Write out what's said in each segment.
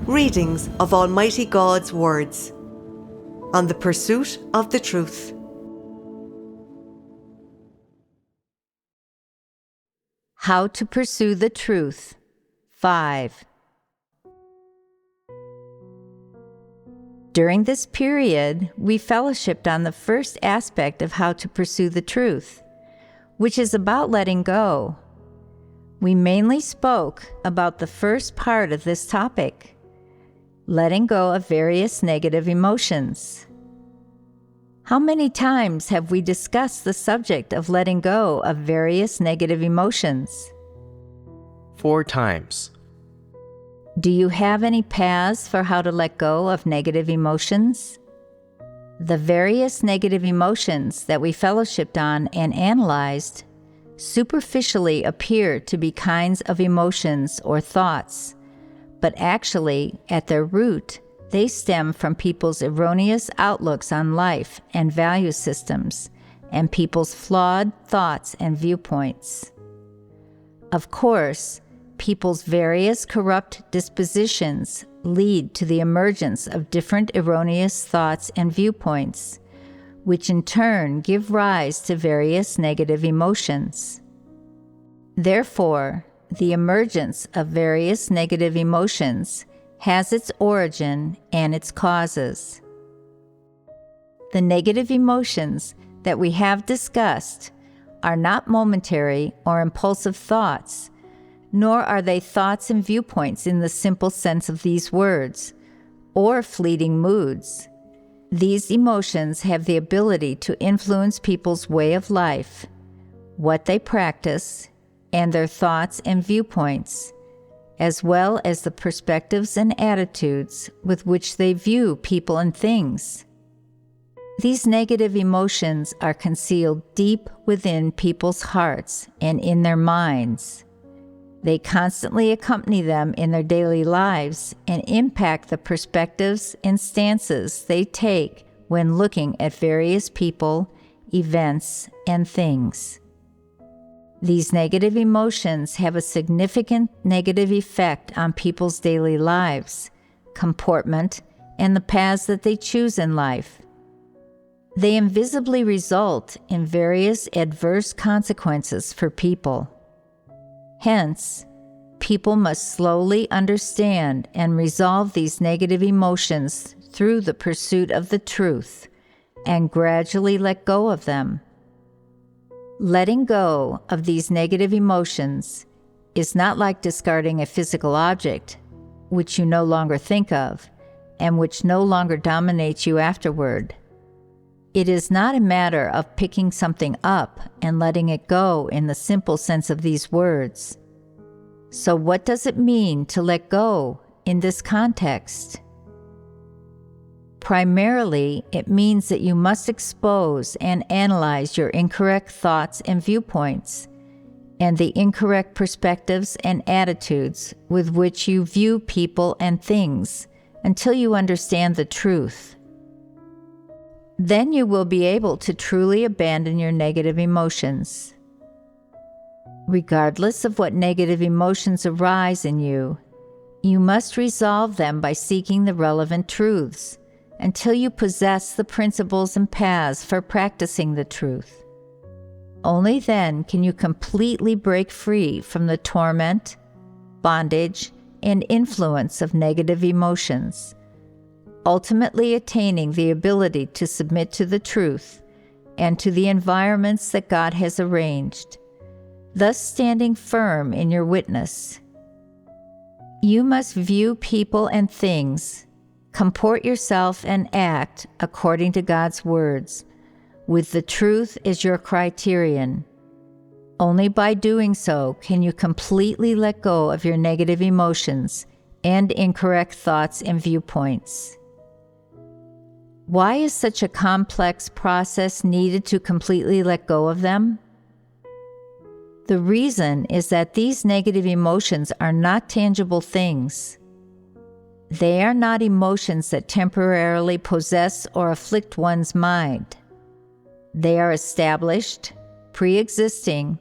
Readings of Almighty God's words on the pursuit of the truth. How to pursue the truth. 5. During this period, we fellowshipped on the first aspect of how to pursue the truth, which is about letting go. We mainly spoke about the first part of this topic, letting go of various negative emotions. How many times have we discussed the subject of letting go of various negative emotions? 4 times. Do you have any paths for how to let go of negative emotions? The various negative emotions that we fellowshipped on and analyzed superficially appear to be kinds of emotions or thoughts, but actually, at their root, they stem from people's erroneous outlooks on life and value systems, and people's flawed thoughts and viewpoints. Of course, people's various corrupt dispositions lead to the emergence of different erroneous thoughts and viewpoints, which in turn give rise to various negative emotions. Therefore, the emergence of various negative emotions has its origin and its causes. The negative emotions that we have discussed are not momentary or impulsive thoughts, nor are they thoughts and viewpoints in the simple sense of these words, or fleeting moods. These emotions have the ability to influence people's way of life, what they practice, and their thoughts and viewpoints, as well as the perspectives and attitudes with which they view people and things. These negative emotions are concealed deep within people's hearts and in their minds. They constantly accompany them in their daily lives and impact the perspectives and stances they take when looking at various people, events, and things. These negative emotions have a significant negative effect on people's daily lives, comportment, and the paths that they choose in life. They invisibly result in various adverse consequences for people. Hence, people must slowly understand and resolve these negative emotions through the pursuit of the truth and gradually let go of them. Letting go of these negative emotions is not like discarding a physical object, which you no longer think of and which no longer dominates you afterward. It is not a matter of picking something up and letting it go in the simple sense of these words. So what does it mean to let go in this context? Primarily, it means that you must expose and analyze your incorrect thoughts and viewpoints, and the incorrect perspectives and attitudes with which you view people and things until you understand the truth. Then you will be able to truly abandon your negative emotions. Regardless of what negative emotions arise in you, you must resolve them by seeking the relevant truths until you possess the principles and paths for practicing the truth. Only then can you completely break free from the torment, bondage, and influence of negative emotions, ultimately attaining the ability to submit to the truth and to the environments that God has arranged, thus standing firm in your witness. You must view people and things, comport yourself and act according to God's words, with the truth as your criterion. Only by doing so can you completely let go of your negative emotions and incorrect thoughts and viewpoints. Why is such a complex process needed to completely let go of them? The reason is that these negative emotions are not tangible things. They are not emotions that temporarily possess or afflict one's mind. They are established, pre-existing,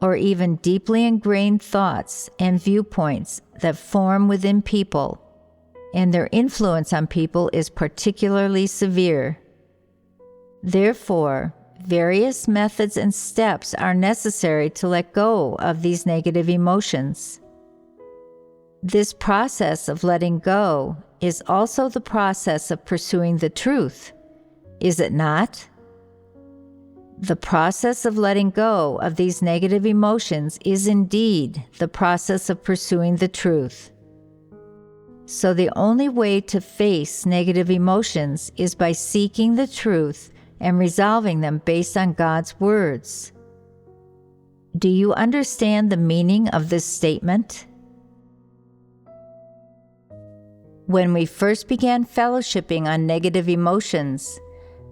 or even deeply ingrained thoughts and viewpoints that form within people, and their influence on people is particularly severe. Therefore, various methods and steps are necessary to let go of these negative emotions. This process of letting go is also the process of pursuing the truth, is it not? The process of letting go of these negative emotions is indeed the process of pursuing the truth. So the only way to face negative emotions is by seeking the truth and resolving them based on God's words. Do you understand the meaning of this statement? When we first began fellowshipping on negative emotions,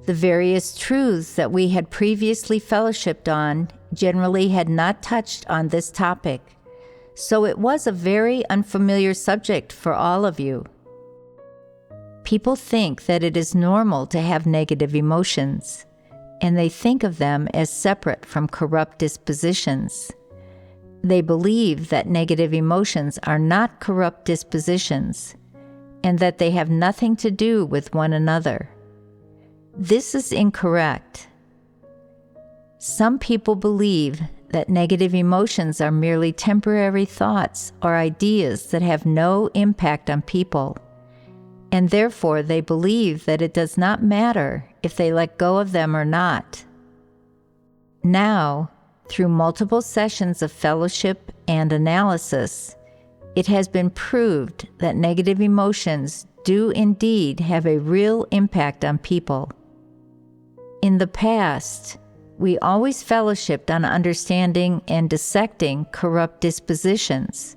the various truths that we had previously fellowshipped on generally had not touched on this topic, so it was a very unfamiliar subject for all of you. People think that it is normal to have negative emotions, and they think of them as separate from corrupt dispositions. They believe that negative emotions are not corrupt dispositions, and that they have nothing to do with one another. This is incorrect. Some people believe that negative emotions are merely temporary thoughts or ideas that have no impact on people, and therefore they believe that it does not matter if they let go of them or not. Now, through multiple sessions of fellowship and analysis, it has been proved that negative emotions do indeed have a real impact on people. In the past, we always fellowshipped on understanding and dissecting corrupt dispositions,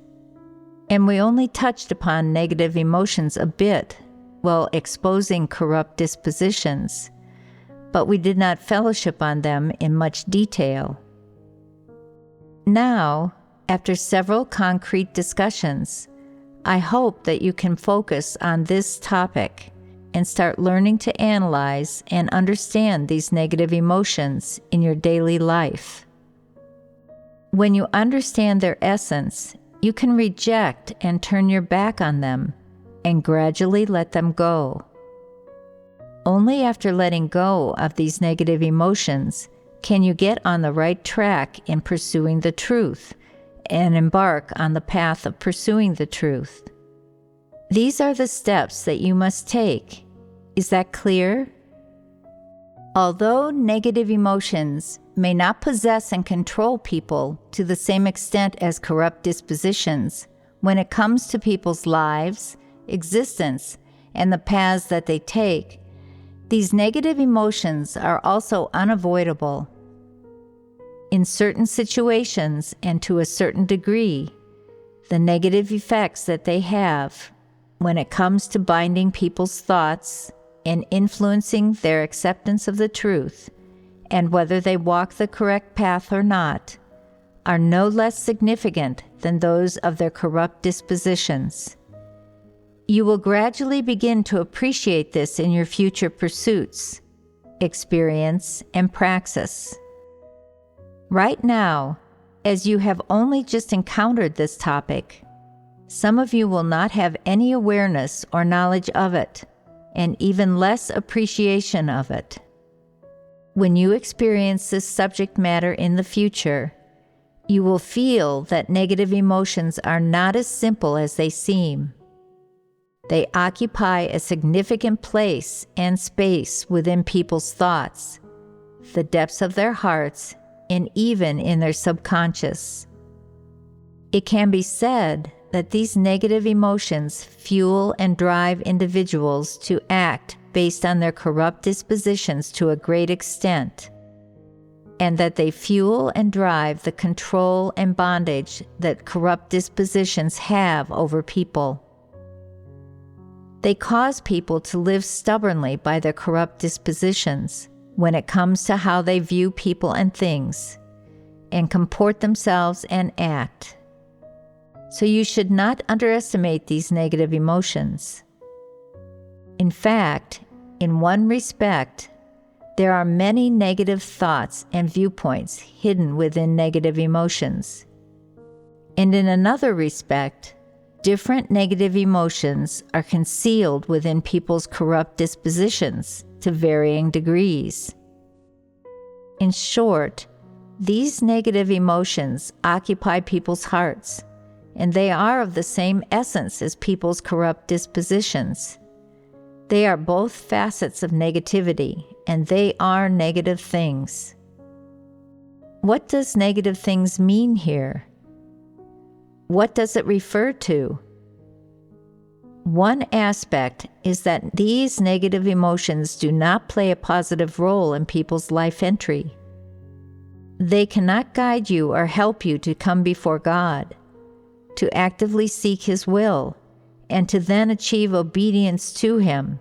and we only touched upon negative emotions a bit while exposing corrupt dispositions, but we did not fellowship on them in much detail. Now, after several concrete discussions, I hope that you can focus on this topic and start learning to analyze and understand these negative emotions in your daily life. When you understand their essence, you can reject and turn your back on them and gradually let them go. Only after letting go of these negative emotions can you get on the right track in pursuing the truth and embark on the path of pursuing the truth. These are the steps that you must take. Is that clear? Although negative emotions may not possess and control people to the same extent as corrupt dispositions, when it comes to people's lives, existence, and the paths that they take, these negative emotions are also unavoidable. In certain situations and to a certain degree, the negative effects that they have when it comes to binding people's thoughts and influencing their acceptance of the truth, and whether they walk the correct path or not, are no less significant than those of their corrupt dispositions. You will gradually begin to appreciate this in your future pursuits, experience, and praxis. Right now, as you have only just encountered this topic, some of you will not have any awareness or knowledge of it, and even less appreciation of it. When you experience this subject matter in the future, you will feel that negative emotions are not as simple as they seem. They occupy a significant place and space within people's thoughts, the depths of their hearts, and even in their subconscious. It can be said that these negative emotions fuel and drive individuals to act based on their corrupt dispositions to a great extent, and that they fuel and drive the control and bondage that corrupt dispositions have over people. They cause people to live stubbornly by their corrupt dispositions when it comes to how they view people and things, and comport themselves and act. So you should not underestimate these negative emotions. In fact, in one respect, there are many negative thoughts and viewpoints hidden within negative emotions. And in another respect, Different negative emotions are concealed within people's corrupt dispositions to varying degrees. In short, these negative emotions occupy people's hearts, and they are of the same essence as people's corrupt dispositions. They are both facets of negativity, and they are negative things. What does negative things mean here? What does it refer to? One aspect is that these negative emotions do not play a positive role in people's life entry. They cannot guide you or help you to come before God, to actively seek His will, and to then achieve obedience to Him.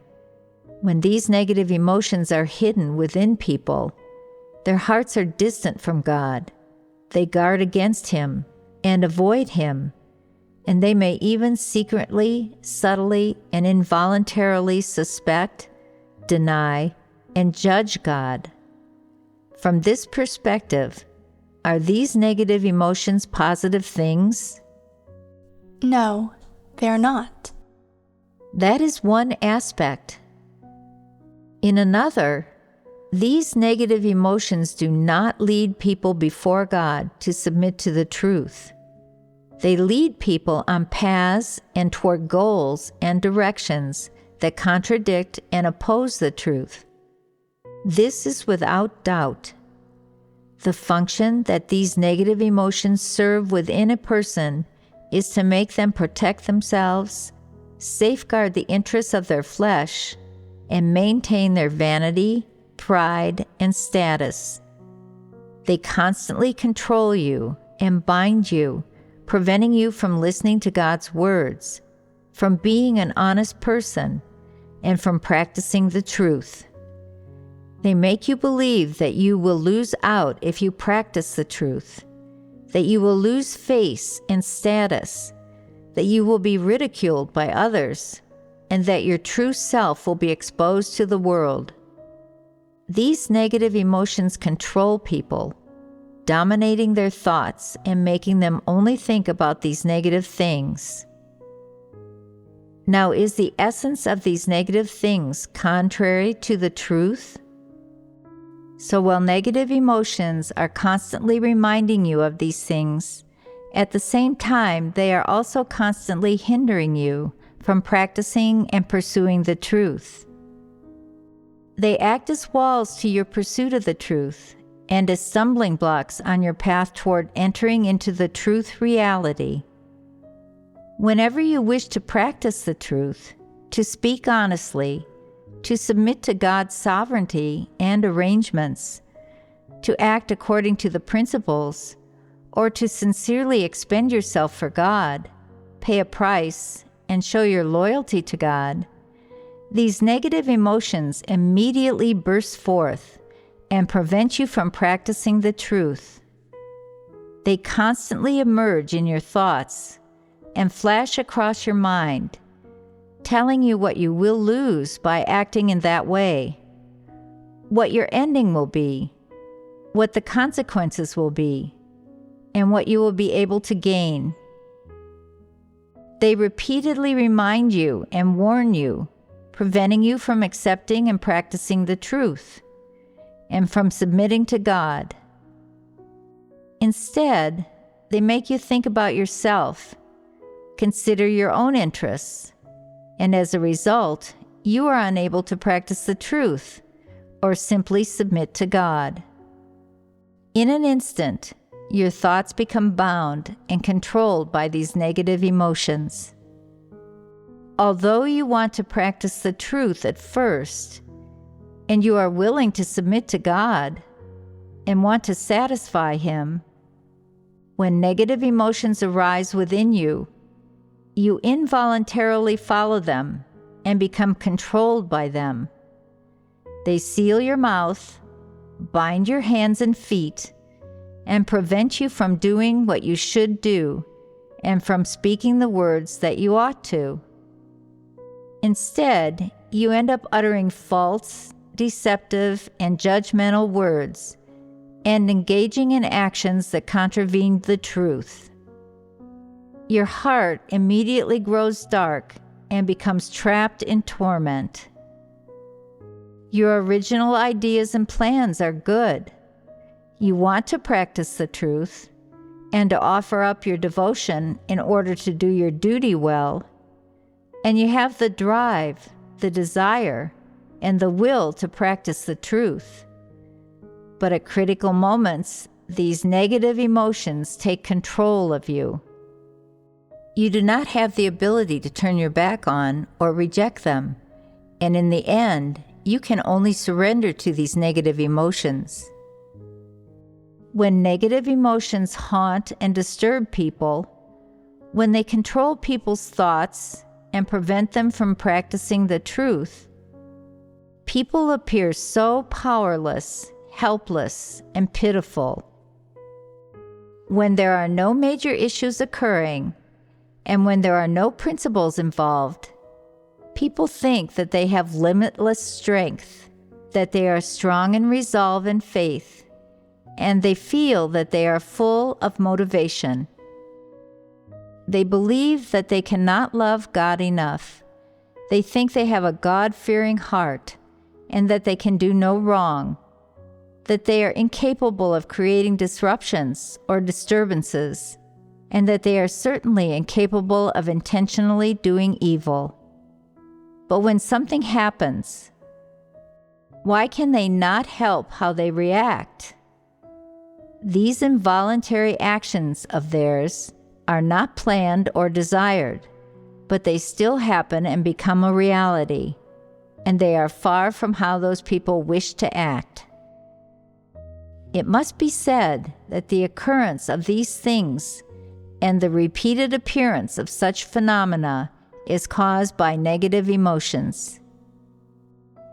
When these negative emotions are hidden within people, their hearts are distant from God. They guard against Him and avoid Him, and they may even secretly, subtly, and involuntarily suspect, deny, and judge God. From this perspective, are these negative emotions positive things? No, they are not. That is one aspect. In another, these negative emotions do not lead people before God to submit to the truth. They lead people on paths and toward goals and directions that contradict and oppose the truth. This is without doubt. The function that these negative emotions serve within a person is to make them protect themselves, safeguard the interests of their flesh, and maintain their vanity, pride, and status. They constantly control you and bind you, preventing you from listening to God's words, from being an honest person, and from practicing the truth. They make you believe that you will lose out if you practice the truth, that you will lose face and status, that you will be ridiculed by others, and that your true self will be exposed to the world. These negative emotions control people, dominating their thoughts and making them only think about these negative things. Now, is the essence of these negative things contrary to the truth? So while negative emotions are constantly reminding you of these things, at the same time they are also constantly hindering you from practicing and pursuing the truth. They act as walls to your pursuit of the truth and as stumbling blocks on your path toward entering into the truth reality. Whenever you wish to practice the truth, to speak honestly, to submit to God's sovereignty and arrangements, to act according to the principles, or to sincerely expend yourself for God, pay a price, and show your loyalty to God, these negative emotions immediately burst forth and prevent you from practicing the truth. They constantly emerge in your thoughts and flash across your mind, telling you what you will lose by acting in that way, what your ending will be, what the consequences will be, and what you will be able to gain. They repeatedly remind you and warn you, preventing you from accepting and practicing the truth, and from submitting to God. Instead, they make you think about yourself, consider your own interests, and as a result, you are unable to practice the truth or simply submit to God. In an instant, your thoughts become bound and controlled by these negative emotions. Although you want to practice the truth at first, and you are willing to submit to God and want to satisfy Him, when negative emotions arise within you, you involuntarily follow them and become controlled by them. They seal your mouth, bind your hands and feet, and prevent you from doing what you should do and from speaking the words that you ought to. Instead, you end up uttering false, deceptive, and judgmental words and engaging in actions that contravene the truth. your heart immediately grows dark and becomes trapped in torment. Your original ideas and plans are good. You want to practice the truth and to offer up your devotion in order to do your duty well, and you have the drive, the desire, and the will to practice the truth. But at critical moments, these negative emotions take control of you. You do not have the ability to turn your back on or reject them, and in the end, you can only surrender to these negative emotions. When negative emotions haunt and disturb people, when they control people's thoughts and prevent them from practicing the truth, people appear so powerless, helpless, and pitiful. When there are no major issues occurring, and when there are no principles involved, people think that they have limitless strength, that they are strong in resolve and faith, and they feel that they are full of motivation. They believe that they cannot love God enough. They think they have a God-fearing heart and that they can do no wrong, that they are incapable of creating disruptions or disturbances, and that they are certainly incapable of intentionally doing evil. But when something happens, why can they not help how they react? These involuntary actions of theirs are not planned or desired, but they still happen and become a reality, and they are far from how those people wish to act. It must be said that the occurrence of these things and the repeated appearance of such phenomena is caused by negative emotions.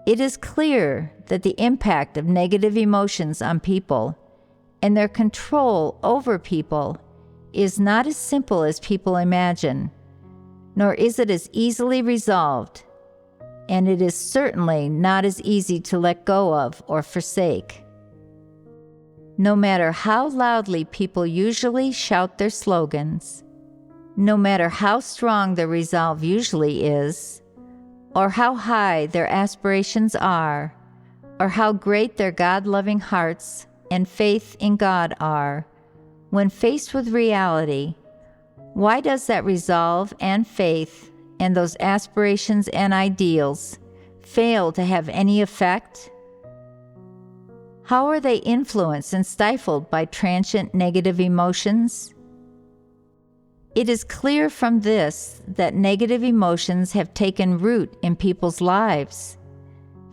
It is clear that the impact of negative emotions on people and their control over people is not as simple as people imagine, nor is it as easily resolved, and it is certainly not as easy to let go of or forsake. No matter how loudly people usually shout their slogans, no matter how strong their resolve usually is, or how high their aspirations are, or how great their God-loving hearts and faith in God are, when faced with reality, why does that resolve and faith and those aspirations and ideals fail to have any effect? How are they influenced and stifled by transient negative emotions? It is clear from this that negative emotions have taken root in people's lives.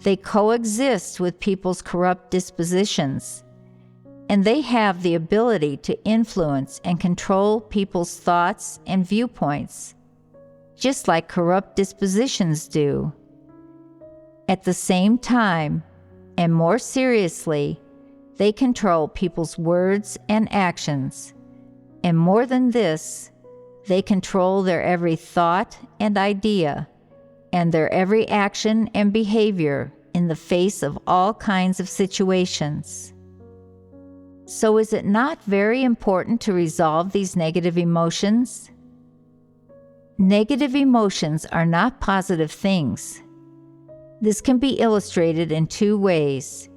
They coexist with people's corrupt dispositions, and they have the ability to influence and control people's thoughts and viewpoints, just like corrupt dispositions do. At the same time, and more seriously, they control people's words and actions, and more than this, they control their every thought and idea, and their every action and behavior in the face of all kinds of situations. So is it not very important to resolve these negative emotions? Negative emotions are not positive things. This can be illustrated in two ways.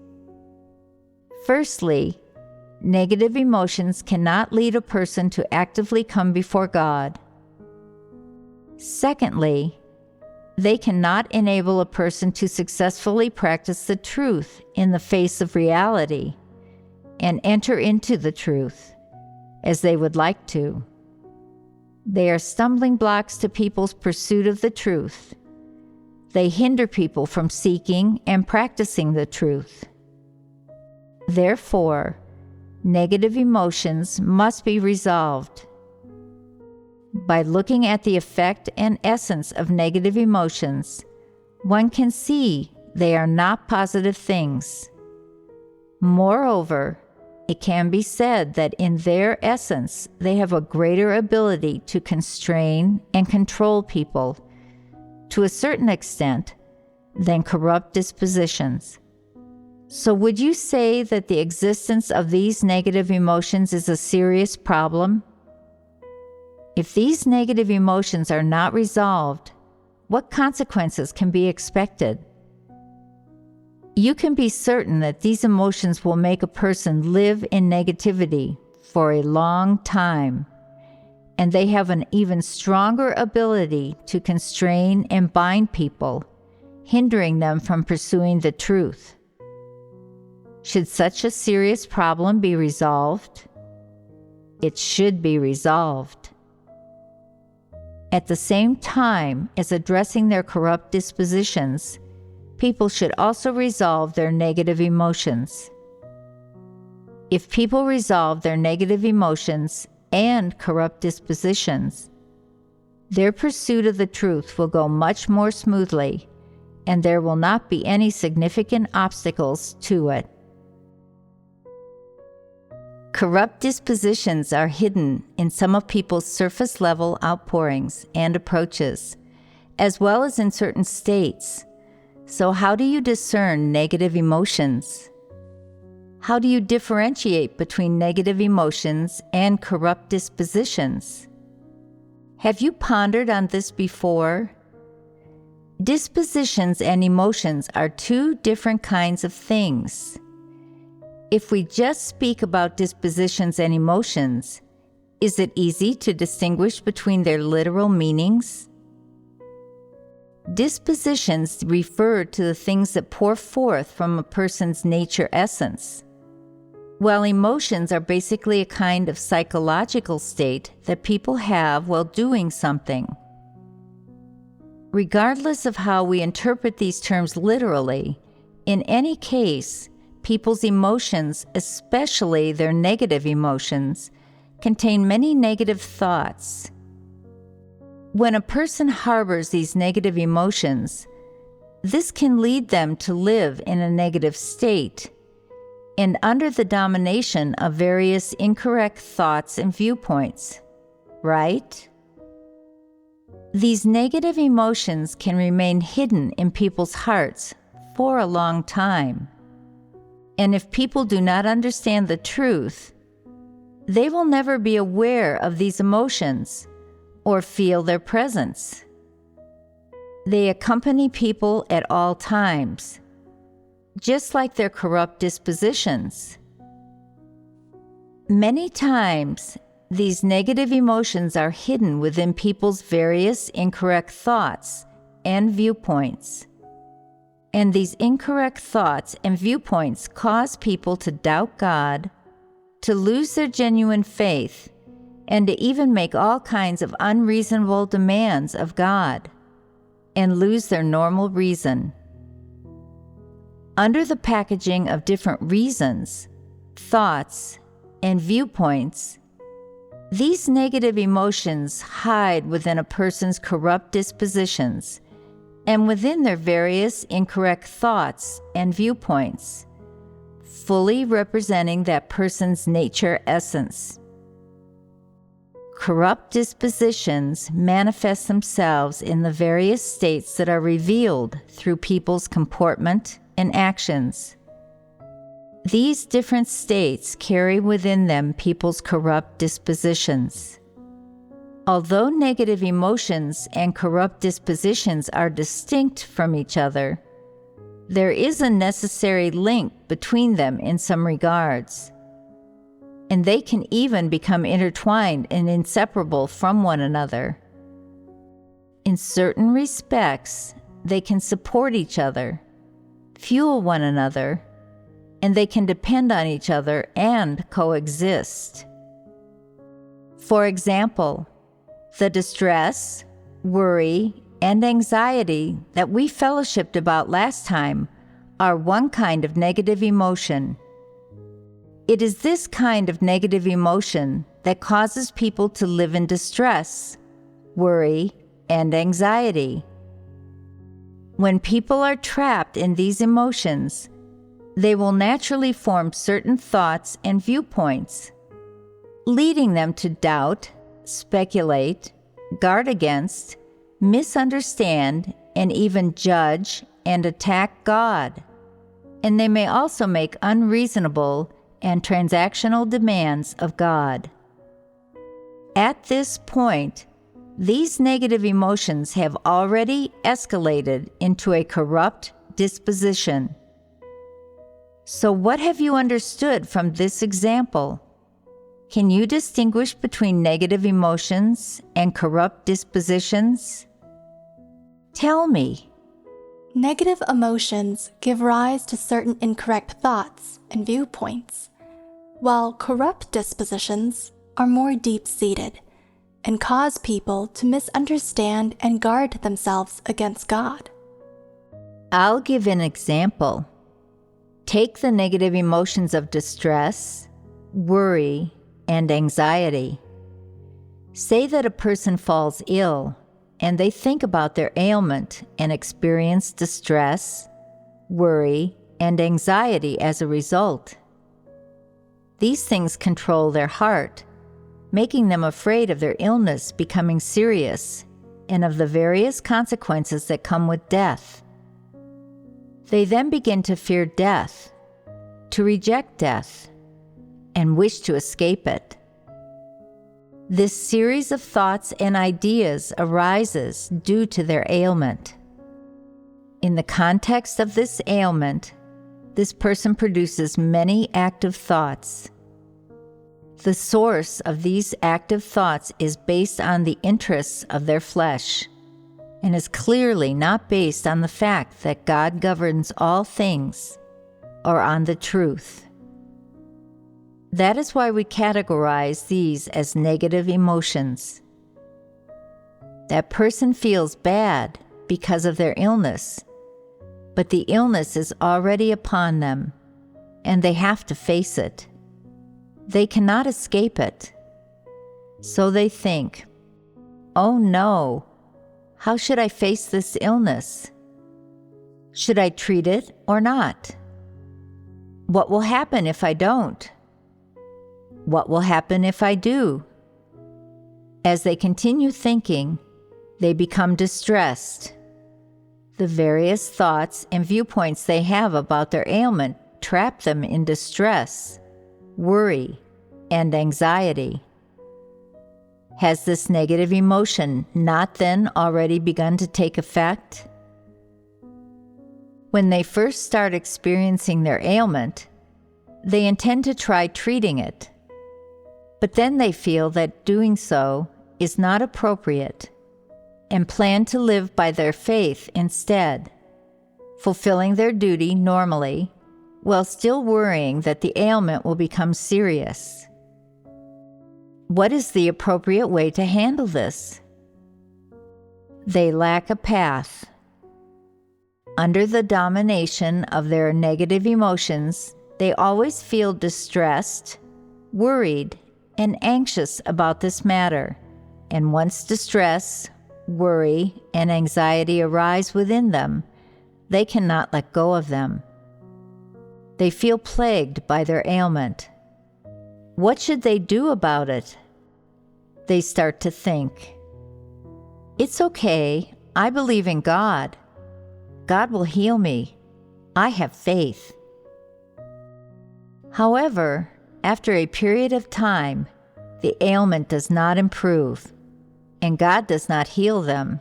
Firstly, negative emotions cannot lead a person to actively come before God. Secondly, they cannot enable a person to successfully practice the truth in the face of reality and enter into the truth as they would like to. They are stumbling blocks to people's pursuit of the truth. They hinder people from seeking and practicing the truth. Therefore, negative emotions must be resolved. By looking at the effect and essence of negative emotions, one can see they are not positive things. Moreover, it can be said that in their essence, they have a greater ability to constrain and control people, to a certain extent, than corrupt dispositions. So would you say that the existence of these negative emotions is a serious problem? If these negative emotions are not resolved, what consequences can be expected? You can be certain that these emotions will make a person live in negativity for a long time, and they have an even stronger ability to constrain and bind people, hindering them from pursuing the truth. Should such a serious problem be resolved? It should be resolved. At the same time as addressing their corrupt dispositions, people should also resolve their negative emotions. If people resolve their negative emotions and corrupt dispositions, their pursuit of the truth will go much more smoothly, and there will not be any significant obstacles to it. Corrupt dispositions are hidden in some of people's surface-level outpourings and approaches, as well as in certain states. So how do you discern negative emotions? How do you differentiate between negative emotions and corrupt dispositions? Have you pondered on this before? Dispositions and emotions are two different kinds of things. If we just speak about dispositions and emotions, is it easy to distinguish between their literal meanings? Dispositions refer to the things that pour forth from a person's nature essence, while emotions are basically a kind of psychological state that people have while doing something. Regardless of how we interpret these terms literally, in any case, people's emotions, especially their negative emotions, contain many negative thoughts. When a person harbors these negative emotions, this can lead them to live in a negative state and under the domination of various incorrect thoughts and viewpoints, right? These negative emotions can remain hidden in people's hearts for a long time. And if people do not understand the truth, they will never be aware of these emotions or feel their presence. They accompany people at all times, just like their corrupt dispositions. Many times, these negative emotions are hidden within people's various incorrect thoughts and viewpoints. And these incorrect thoughts and viewpoints cause people to doubt God, to lose their genuine faith, and to even make all kinds of unreasonable demands of God, and lose their normal reason. Under the packaging of different reasons, thoughts, and viewpoints, these negative emotions hide within a person's corrupt dispositions and within their various incorrect thoughts and viewpoints, fully representing that person's nature essence. Corrupt dispositions manifest themselves in the various states that are revealed through people's comportment and actions. These different states carry within them people's corrupt dispositions. Although negative emotions and corrupt dispositions are distinct from each other, there is a necessary link between them in some regards, and they can even become intertwined and inseparable from one another. In certain respects, they can support each other, fuel one another, and they can depend on each other and coexist. For example, the distress, worry, and anxiety that we fellowshipped about last time are one kind of negative emotion. It is this kind of negative emotion that causes people to live in distress, worry, and anxiety. When people are trapped in these emotions, they will naturally form certain thoughts and viewpoints, leading them to doubt, speculate, guard against, misunderstand, and even judge and attack God. And they may also make unreasonable and transactional demands of God. At this point, these negative emotions have already escalated into a corrupt disposition. So what have you understood from this example? Can you distinguish between negative emotions and corrupt dispositions? Tell me. Negative emotions give rise to certain incorrect thoughts and viewpoints, while corrupt dispositions are more deep-seated and cause people to misunderstand and guard themselves against God. I'll give an example. Take the negative emotions of distress, worry, and anxiety. Say that a person falls ill and they think about their ailment and experience distress, worry, and anxiety as a result. These things control their heart, making them afraid of their illness becoming serious and of the various consequences that come with death. They then begin to fear death, to reject death, and wish to escape it. This series of thoughts and ideas arises due to their ailment. In the context of this ailment, this person produces many active thoughts. The source of these active thoughts is based on the interests of their flesh, and is clearly not based on the fact that God governs all things, or on the truth. That is why we categorize these as negative emotions. That person feels bad because of their illness, but the illness is already upon them, and they have to face it. They cannot escape it. So they think, "Oh no, how should I face this illness? Should I treat it or not? What will happen if I don't? What will happen if I do?" As they continue thinking, they become distressed. The various thoughts and viewpoints they have about their ailment trap them in distress, worry, and anxiety. Has this negative emotion not then already begun to take effect? When they first start experiencing their ailment, they intend to try treating it, but then they feel that doing so is not appropriate and plan to live by their faith instead, fulfilling their duty normally while still worrying that the ailment will become serious. What is the appropriate way to handle this? They lack a path. Under the domination of their negative emotions, they always feel distressed, worried, and anxious about this matter, and once distress, worry, and anxiety arise within them, they cannot let go of them. They feel plagued by their ailment. What should they do about it? They start to think, "It's okay, I believe in God. God will heal me. I have faith." However, after a period of time, the ailment does not improve, and God does not heal them.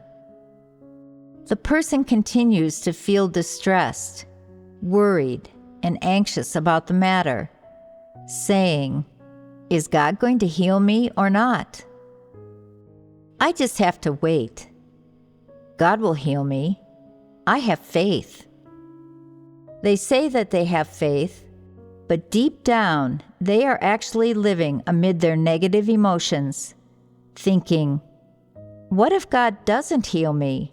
The person continues to feel distressed, worried, and anxious about the matter, saying, "Is God going to heal me or not? I just have to wait. God will heal me. I have faith." They say that they have faith, but deep down, they are actually living amid their negative emotions, thinking, "What if God doesn't heal me,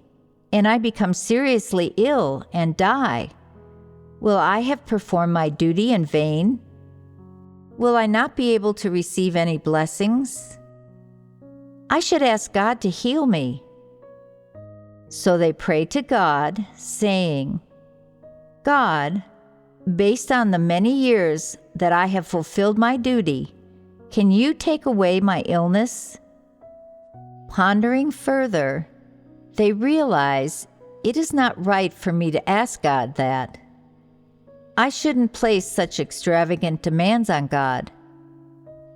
and I become seriously ill and die? Will I have performed my duty in vain? Will I not be able to receive any blessings? I should ask God to heal me." So they pray to God, saying, "God, based on the many years that I have fulfilled my duty, can you take away my illness?" Pondering further, they realize it is not right for me to ask God that. I shouldn't place such extravagant demands on God.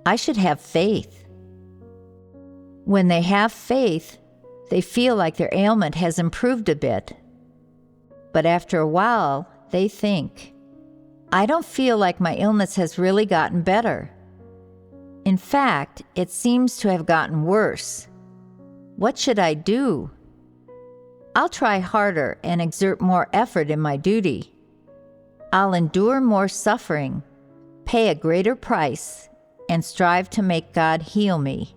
I should have faith. When they have faith, they feel like their ailment has improved a bit. But after a while, they think, I don't feel like my illness has really gotten better. In fact, it seems to have gotten worse. What should I do? I'll try harder and exert more effort in my duty. I'll endure more suffering, pay a greater price, and strive to make God heal me.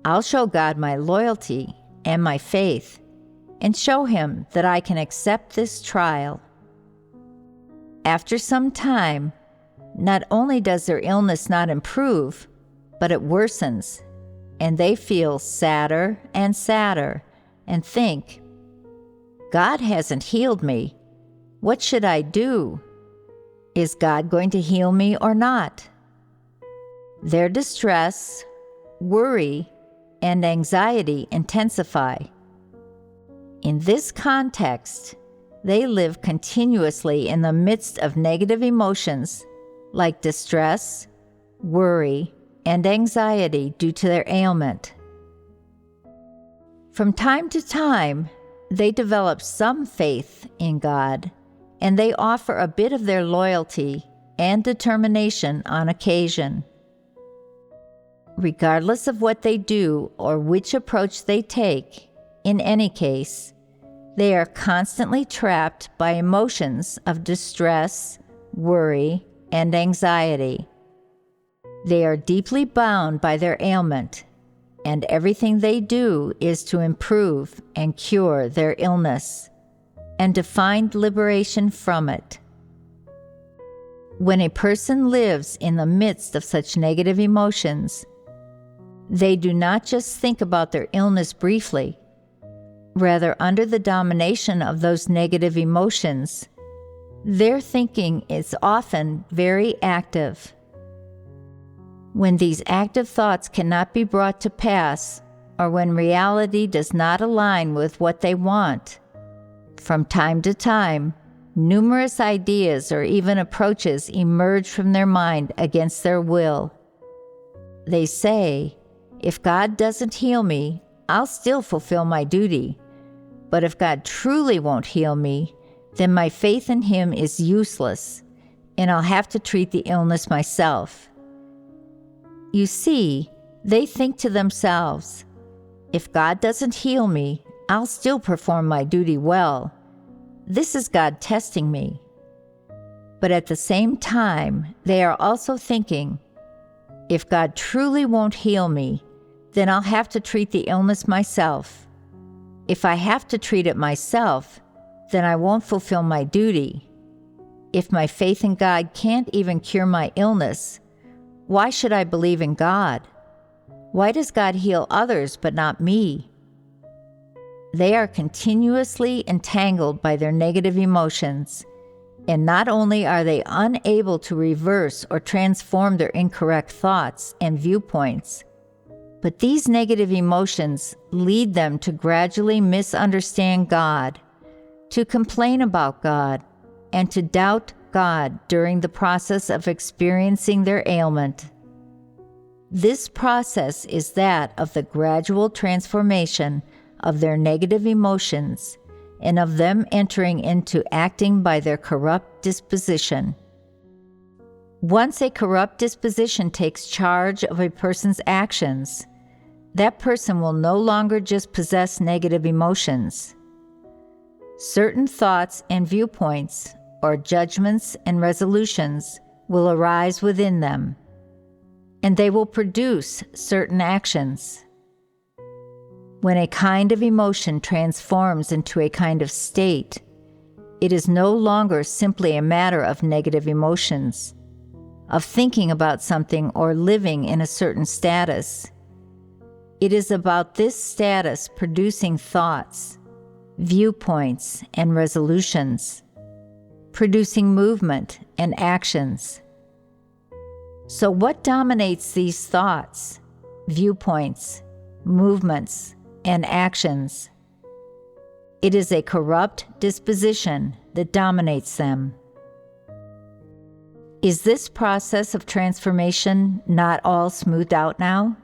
I'll show God my loyalty and my faith, and show Him that I can accept this trial. After some time, not only does their illness not improve, but it worsens, and they feel sadder and sadder and think, God hasn't healed me. What should I do? Is God going to heal me or not? Their distress, worry, and anxiety intensify. In this context, they live continuously in the midst of negative emotions like distress, worry, and anxiety due to their ailment. From time to time, they develop some faith in God, and they offer a bit of their loyalty and determination on occasion. Regardless of what they do or which approach they take, in any case, they are constantly trapped by emotions of distress, worry, and anxiety. They are deeply bound by their ailment, and everything they do is to improve and cure their illness, and to find liberation from it. When a person lives in the midst of such negative emotions, they do not just think about their illness briefly. Rather, under the domination of those negative emotions, their thinking is often very active. When these active thoughts cannot be brought to pass, or when reality does not align with what they want, from time to time, numerous ideas or even approaches emerge from their mind against their will. They say, if God doesn't heal me, I'll still fulfill my duty. But if God truly won't heal me, then my faith in Him is useless, and I'll have to treat the illness myself. You see, they think to themselves, if God doesn't heal me, I'll still perform my duty well. This is God testing me. But at the same time, they are also thinking, if God truly won't heal me, then I'll have to treat the illness myself. If I have to treat it myself, then I won't fulfill my duty. If my faith in God can't even cure my illness, why should I believe in God? Why does God heal others but not me? They are continuously entangled by their negative emotions, and not only are they unable to reverse or transform their incorrect thoughts and viewpoints, but these negative emotions lead them to gradually misunderstand God, to complain about God, and to doubt God during the process of experiencing their ailment. This process is that of the gradual transformation of their negative emotions and of them entering into acting by their corrupt disposition. Once a corrupt disposition takes charge of a person's actions, that person will no longer just possess negative emotions. Certain thoughts and viewpoints, or judgments and resolutions, will arise within them, and they will produce certain actions. When a kind of emotion transforms into a kind of state, it is no longer simply a matter of negative emotions, of thinking about something or living in a certain status. It is about this status producing thoughts, viewpoints, and resolutions, producing movement and actions. So what dominates these thoughts, viewpoints, movements, and actions? It is a corrupt disposition that dominates them. Is this process of transformation not all smoothed out now?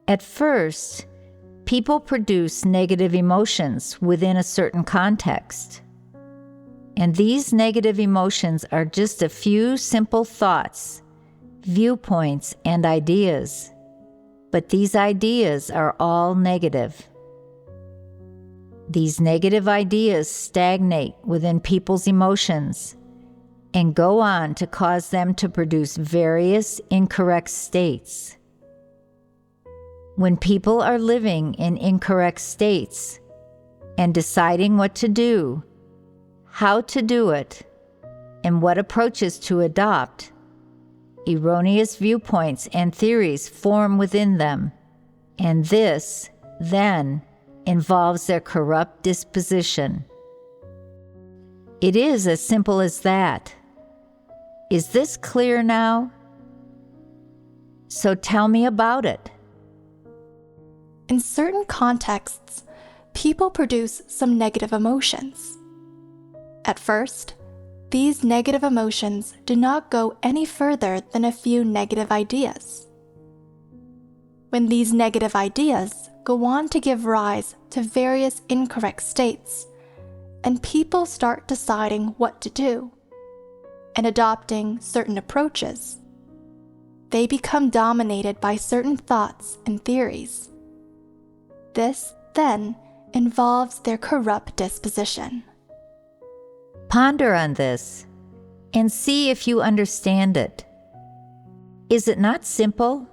At first, people produce negative emotions within a certain context. And these negative emotions are just a few simple thoughts, viewpoints, and ideas. But these ideas are all negative. These negative ideas stagnate within people's emotions and go on to cause them to produce various incorrect states. When people are living in incorrect states and deciding what to do, how to do it, and what approaches to adopt, erroneous viewpoints and theories form within them, and this, then, involves their corrupt disposition. It is as simple as that. Is this clear now? So tell me about it. In certain contexts, people produce some negative emotions. At first, these negative emotions do not go any further than a few negative ideas. When these negative ideas go on to give rise to various incorrect states, and people start deciding what to do and adopting certain approaches, they become dominated by certain thoughts and theories. This, then, involves their corrupt disposition. Ponder on this and see if you understand it. Is it not simple?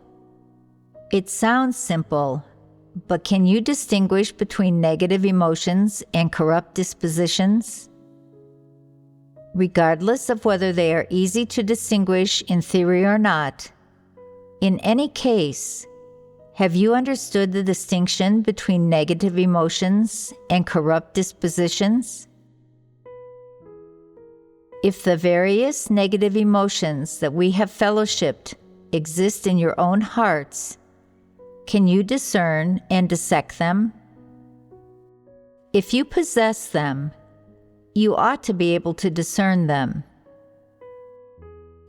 It sounds simple, but can you distinguish between negative emotions and corrupt dispositions? Regardless of whether they are easy to distinguish in theory or not, in any case, have you understood the distinction between negative emotions and corrupt dispositions? If the various negative emotions that we have fellowshipped exist in your own hearts, can you discern and dissect them? If you possess them, you ought to be able to discern them.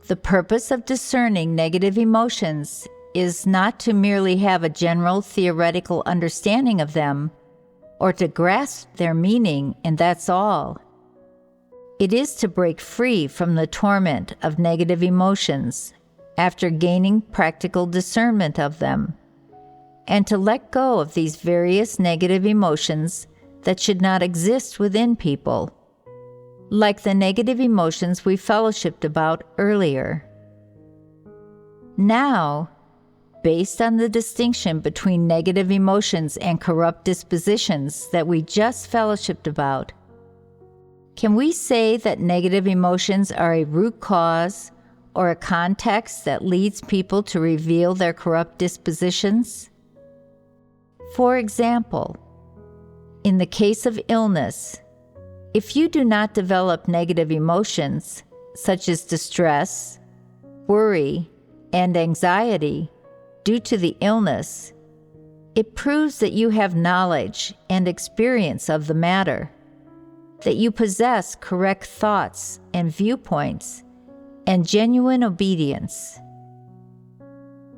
The purpose of discerning negative emotions is not to merely have a general theoretical understanding of them or to grasp their meaning, and that's all. It is to break free from the torment of negative emotions after gaining practical discernment of them, and to let go of these various negative emotions that should not exist within people, like the negative emotions we fellowshipped about earlier. Now, based on the distinction between negative emotions and corrupt dispositions that we just fellowshipped about, can we say that negative emotions are a root cause or a context that leads people to reveal their corrupt dispositions? For example, in the case of illness, if you do not develop negative emotions such as distress, worry, and anxiety due to the illness, it proves that you have knowledge and experience of the matter, that you possess correct thoughts and viewpoints, and genuine obedience.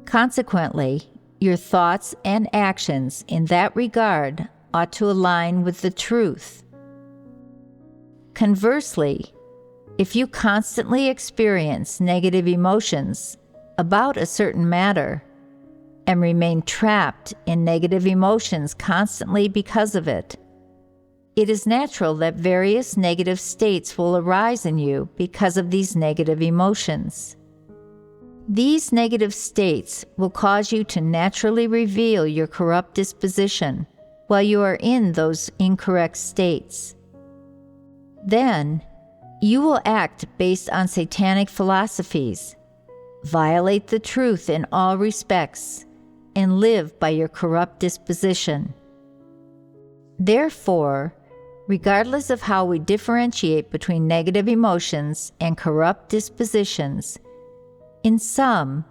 Consequently, your thoughts and actions in that regard ought to align with the truth. Conversely, if you constantly experience negative emotions about a certain matter and remain trapped in negative emotions constantly because of it, it is natural that various negative states will arise in you because of these negative emotions. These negative states will cause you to naturally reveal your corrupt disposition while you are in those incorrect states. Then, you will act based on satanic philosophies, violate the truth in all respects, and live by your corrupt disposition. Therefore, regardless of how we differentiate between negative emotions and corrupt dispositions, in sum,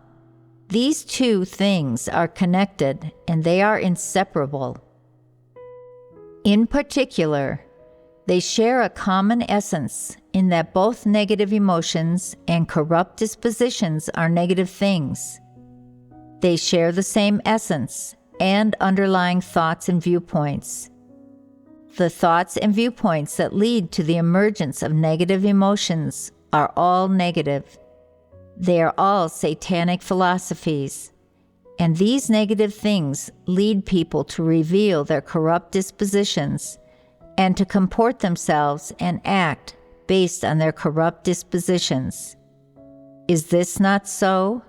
these two things are connected and they are inseparable. In particular, they share a common essence in that both negative emotions and corrupt dispositions are negative things. They share the same essence and underlying thoughts and viewpoints. The thoughts and viewpoints that lead to the emergence of negative emotions are all negative. They are all satanic philosophies, and these negative things lead people to reveal their corrupt dispositions and to comport themselves and act based on their corrupt dispositions. Is this not so?